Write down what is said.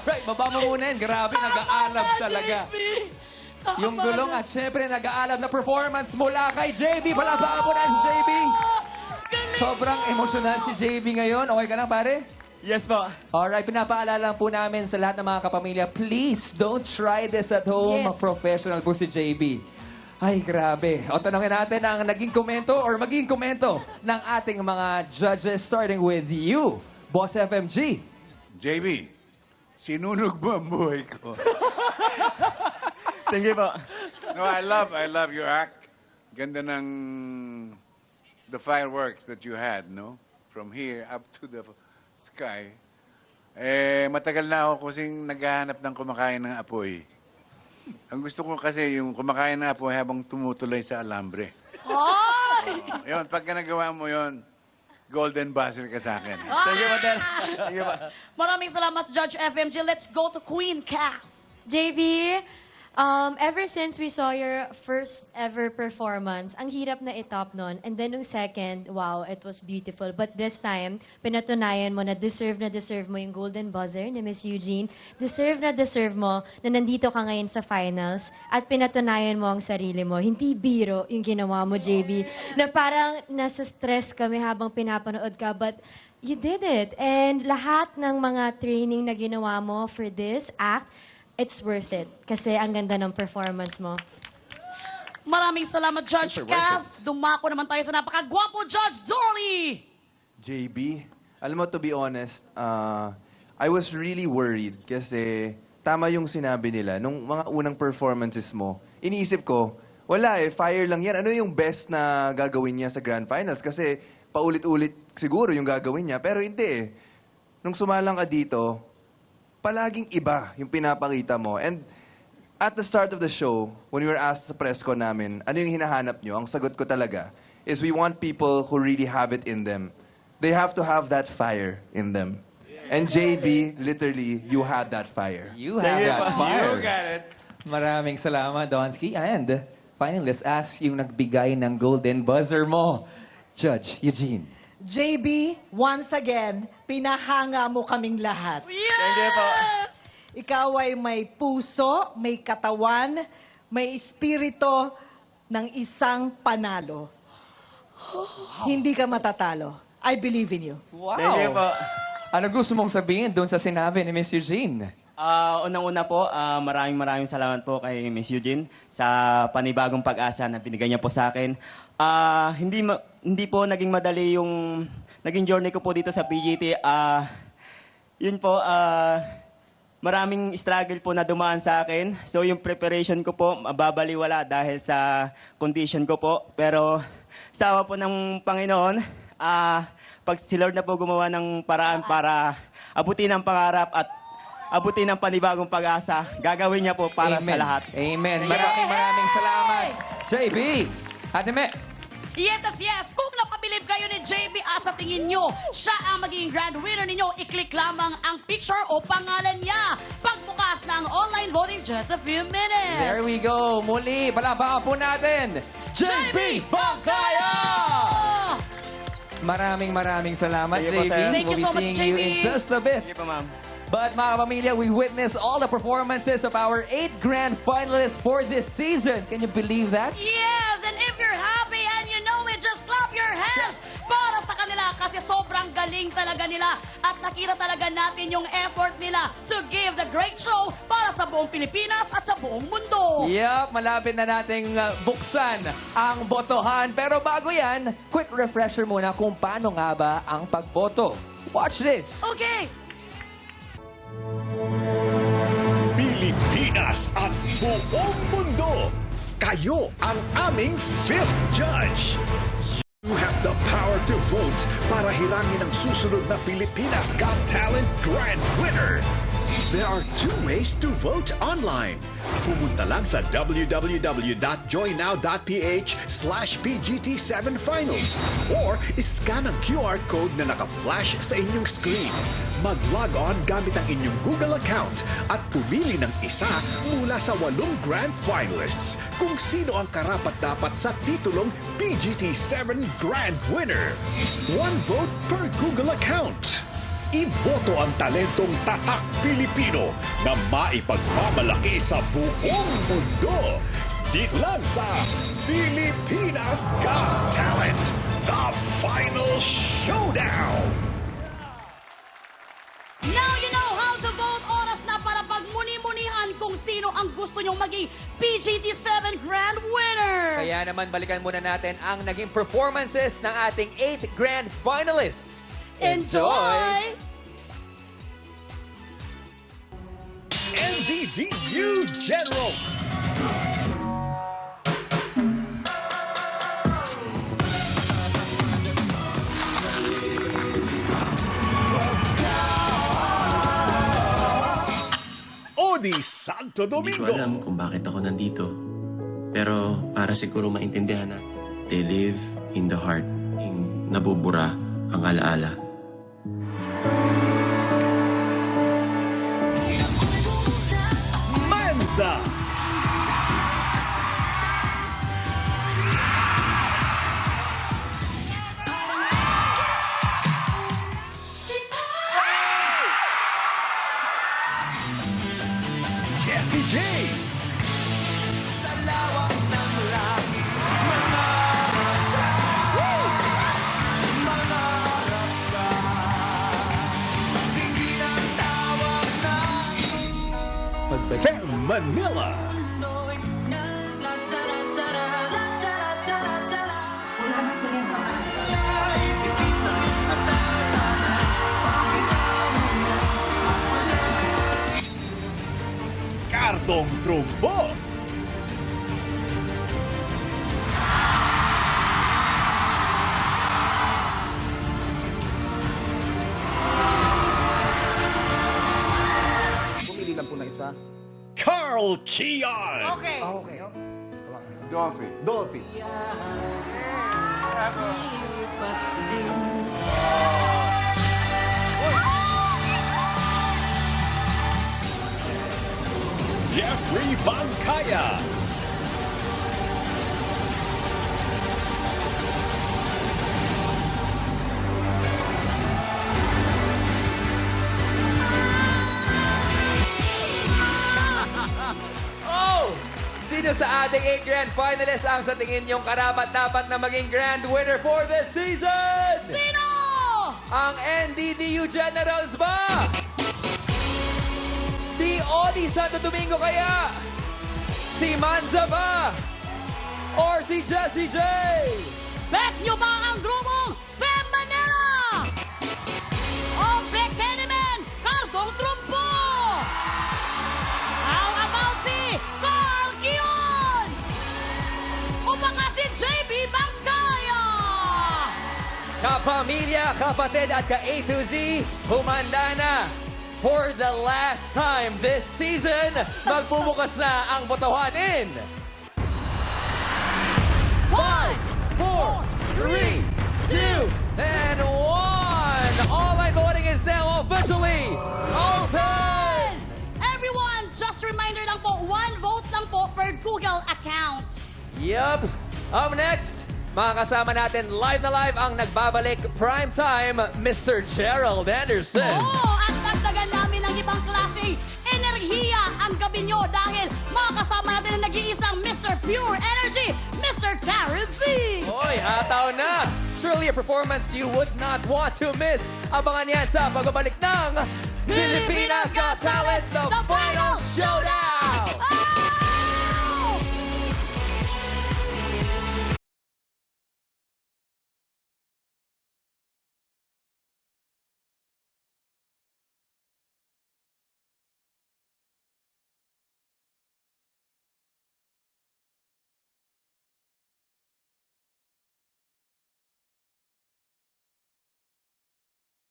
Alright, baba mo muna yun. Grabe, nag-aalab talaga. Yung gulong at syempre nag-aalab na performance mula kay JB. Palabaan mo na si JB. Sobrang emosyonal si JB ngayon. Okay ka lang, pare? Yes po. Alright, pinapaalala lang po namin sa lahat ng mga kapamilya, please don't try this at home. Yes. Professional po si JB. Ay, grabe. O tanongin natin ang naging komento or maging komento ng ating mga judges starting with you, Boss FMG. JB, sinunog mo ang buhay ko. Thank you po. No, I love your act. Ganda ng the fireworks that you had, no? From here up to the sky. Eh, matagal na ako kasing naghahanap ng kumakain ng apoy. Ang gusto ko kasi yung kumakain ng apoy habang tumutuloy sa alambre. Yun, pagka nagawa mo yun, golden buzzer ka sa akin. Thank you, Mater. Thank you po. Maraming salamat, Judge FMG. Let's go to Queen Kath. JB, ever since we saw your first ever performance, ang hirap na itop nun. And then nung second, wow, it was beautiful. But this time, pinatunayan mo na deserve mo yung golden buzzer ni Miss Eugene. Deserve mo na nandito ka ngayon sa finals. At pinatunayan mo ang sarili mo. Hindi biro yung ginawa mo, JB. Na parang nasa stress kami habang pinapanood ka. But you did it. And lahat ng mga training na ginawa mo for this act, it's worth it. Kasi ang ganda ng performance mo. Maraming salamat, Judge Kath. Dumako naman tayo sa napakagwapo, Judge Zorly. JB, alam mo, to be honest, I was really worried kasi tama yung sinabi nila. Nung mga unang performances mo, iniisip ko, wala fire lang yan. Ano yung best na gagawin niya sa Grand Finals? Kasi paulit-ulit siguro yung gagawin niya. Pero hindi Nung sumalang ka dito, palaging iba yung pinapakita mo. And at the start of the show, when we were asked sa press con namin, ano yung hinahanap nyo? Ang sagot ko talaga is we want people who really have it in them. They have to have that fire in them. And JB, literally, you had that fire. You have that fire. You got it. Maraming salamat, Donsky. And finally, let's ask yung nagbigay ng golden buzzer mo, Judge Eugene. JB, once again, pinahanga mo kaming lahat. Yes! Thank you po. Ikaw ay may puso, may katawan, may espirito ng isang panalo. Hindi ka matatalo. I believe in you. Wow! Thank you po. Ano gusto mong sabihin doon sa sinabi ni Miss Eugene? Unang-una po, maraming salamat po kay Miss Eugene sa panibagong pag-asa na binigay niya po sa akin. Hindi po naging madali yung naging journey ko po dito sa PGT. Yun po, maraming struggle po na dumaan sa akin. So yung preparation ko po, mababaliwala dahil sa condition ko po. Pero sa awa po ng Panginoon, pag si Lord na po gumawa ng paraan para abutin ang pangarap at abutin ang panibagong pag-asa, gagawin niya po para sa lahat. Amen. Maraming salamat. JB, Ate Me. Yes. Kung napabilib kayo ni JB at sa tingin nyo, siya ang magiging grand winner ninyo, i-click lamang ang picture o pangalan niya. Pagbukas ng online voting just a few minutes. There we go. Muli, palabakan po natin, JB Bangkaya! Maraming salamat, Thank you po, JB. sir. Thank you We'll be so much, seeing you in JB. just a bit. Sige po, ma'am. But mga kapamilya, we witnessed all the performances of our 8 grand finalists for this season. Can you believe that? Yes, and if you're happy and you know it, just clap your hands para sa kanila kasi sobrang galing talaga nila at nakita talaga natin yung effort nila to give the great show para sa buong Pilipinas at sa buong mundo. Yup, malapit na nating buksan ang botohan. Pero bago yan, quick refresher muna kung paano nga ba ang pagboto. Watch this! Okay. Pilipinas at buong mundo, kayo ang aming fifth judge. You have the power to vote para hirangin ang susunod na Pilipinas Got Talent Grand Winner. There are 2 ways to vote online. Pumunta lang sa www.joynow.ph/PGT7finals or iscan ang QR code na naka-flash sa inyong screen. Mag-log on gamit ang inyong Google account at pumili ng isa mula sa 8 grand finalists kung sino ang karapat-dapat sa titulong PGT7 Grand Winner. 1 vote per Google account. Iboto ang talentong tatak Pilipino na maipagmamalaki sa buong mundo. Dito lang sa Pilipinas Got Talent, the final showdown. Now you know how to vote. Oras na para pagmuni-munihan kung sino ang gusto nyong maging PGT7 Grand Winner. Kaya naman balikan muna natin ang naging performances ng ating 8 grand finalists. Enjoy! NDDU Generals. Odi Santo Hindi ko Domingo. alam kung bakit ako nandito. Pero para siguro maintindihan na, they live in the heart. Nabubura ang alaala. Manza. Jessie J. Fem Manila. Cardong Trumbo. Pumili lang po na isa. Carl Kian. Okay. Okay. Dolphy. Dolphy. Jeffrey Bancaya. Oh! Sino sa ating 8 grand finalists ang sa tingin niyong karapat-dapat na maging grand winner for this season? Sino? Ang NDDU Generals ba? Si Odi Santo Domingo kaya? Si Manza ba? Or si Jessie J? Bet nyo ba ang grupong Fem Manila? O Bet Henneman, Cardong Trumpo? How about si Carl Kion? O baka si JB Bancaya? Kapamilya, kapatid at ka-A to Z, humanda na. For the last time this season, magbubukas na ang botohanin. 5, 4, 3, 2, and 1. Online voting is now officially open! Everyone, just reminder lang po, 1 vote lang po per Google account. Yup. Up next, makakasama natin live na live ang nagbabalik primetime, Mr. Gerald Anderson. Oo, at dagdagan namin ng ibang klaseng enerhiya ang gabi nyo dahil makakasama natin ang nag-iisang Mr. Pure Energy, Mr. Caribbean. Oy, ataw na! Surely a performance you would not want to miss. Abangan yan sa pagbabalik ng Pilipinas Got Talent, the final showdown!